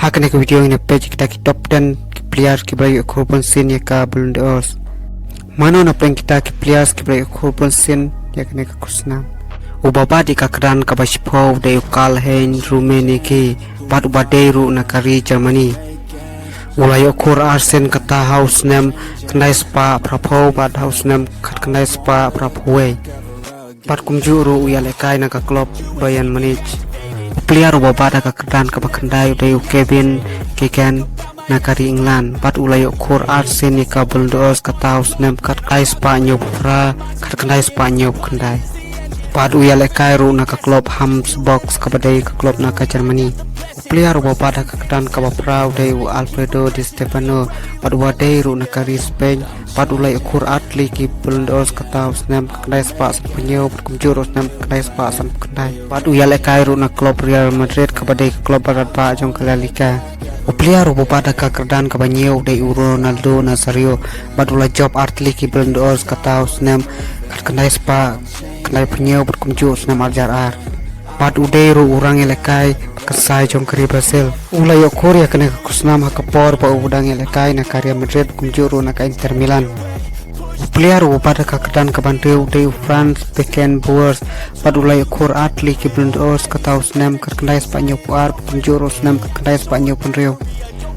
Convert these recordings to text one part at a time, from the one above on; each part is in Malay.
Hakane ke video ini page kita ki top 10 player ki bagi korban sin ya ka Ballon d'Or. Mana na prank kita ki players ki bagi korban sin ya kane ka kusna. Ubaba di ka kran ka bashpo de ukal hen Rumeni ki bad ubadeiru na kari Germany. Ulai okur arsen kata house name kenai spa prapo bad house name kat kenai spa prapoe. Bad kumjuru uyalekai na ka klub Bayern Munich. Player ubaba ka kran ka bakandai de Kevin Keegan na kari England. Bad ulai okur arsen ni ka Ballon d'Or kata house name kat kenai spa nyop fra kat kenai spa nyop kendai. Bad uyalekai ru na ka klub Hamburg ka badai ka klub na ka Germany. Player ubaba ka kran ka bapra de Alfredo Di Stefano bad wadai ru na kari Spain. Bad ulai okur atli ki Ballon d'Or kata house name kendai spa san penyo kumjuru name kendai spa san kendai. Bad uyalekai ru na klub Real Madrid ka badai klub barat ba jong ka La Liga. Player ubaba ka kran ka banyo de Ronaldo Nazario bad ulai job atli ki Ballon d'Or kata house name kendai spa kendai penyo kumjuru name Arjar. Bad udairu urang elekai kasai jong kari Brazil. Ulai Korea kena kusnam hakapor pa udang elekai na karya Madrid kumjuru na ka Inter Milan. Player ubada ka kedan ka bante udai France Beckenbauer bad ulai kor atli ki Ballon d'Or ka taus nem ka kendai Spanyol puar kumjuru nem ka kendai Spanyol penrio.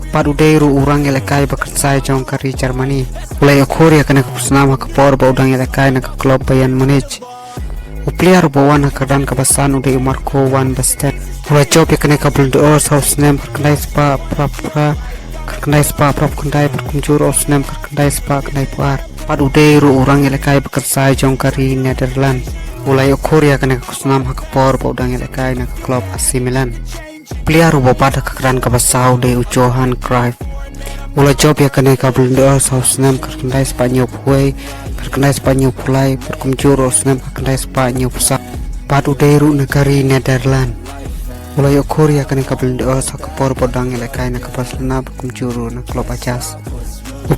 Bad udairu urang elekai ba kasai jong kari Germany. Ulai Korea kena kusnam hakapor pa udang elekai na ka klub Bayern Munich. Player bawan hakadan kabasan udah Marco Van Basten. Ulai job ya kena Ballon d'Or house name kendai spa pra kendai spa kendai berkumjur house name kendai spa kendai puar. Pad udah ru orang elekai bekerja jong kari Netherlands. Ulai Korea kena kusnam hakapor pa udang elekai na klub AC Milan. Player ubaba hakadan kabasau udah Johan Cruyff. Ulai job ya kena Ballon d'Or house name kendai Spanyol puai kendai Spanyol pulai berkumjur house name kendai Spanyol pusat. Pad udairu negari Netherlands. Ulai Korea kena Ballon d'Or sakapor podang elekai na Barcelona berkumjuru na klub Ajax.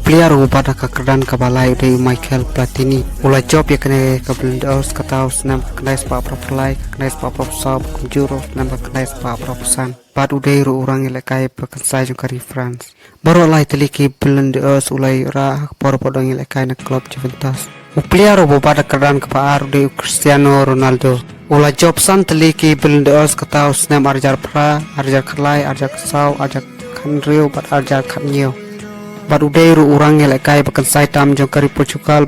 Player ubada ka kedan ka balai de Michael Platini. Ulai job ya kena Ballon d'Or kata house name kendai spa propulai kendai spa propsal berkumjuru name kendai spa propusan. Pad udairu urang elekai berkensai jong kari France. Baru lai teliki Ballon d'Or ulai ra por podang elekai na klub Juventus. Player ubada kedan ka paar de Cristiano Ronaldo. Ulai job san teliki Ballon d'Or kata house name Arjar pra Arjar Kerlai Arjar Kesau Arjar Kanrio bad Arjar Kanyo. Bad udairu urang elekai berkensai tam jong kari Portugal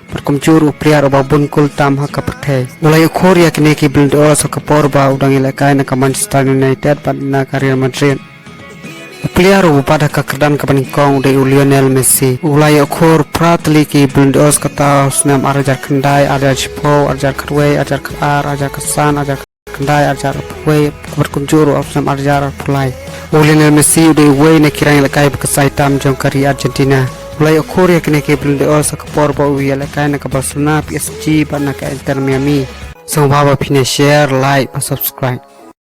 berkumjuru player babun kul tam haka pertai. Ulai Korea kini ki Ballon d'Or sakapor ba udang elekai na ka Manchester United bad na ka Real Madrid. Player ubada ka kedan ka paningkong de Lionel Messi. Ulai okor pratli ki Ballon d'Or kata snam Arjar Kendai Arjar Chipo Arjar Karwei Arjar Kar Arjar Kesan Arjar Kendai Arjar Pui berkumjuru snam Arjar Pulai. Lionel Messi de wei na kirang elekai bekasai tam jong kari Argentina. Ulai Korea kini ki Ballon d'Or sakapor ba uwi elekai na ka Barcelona PSG bad na ka Inter Miami. So baba pina share like and subscribe.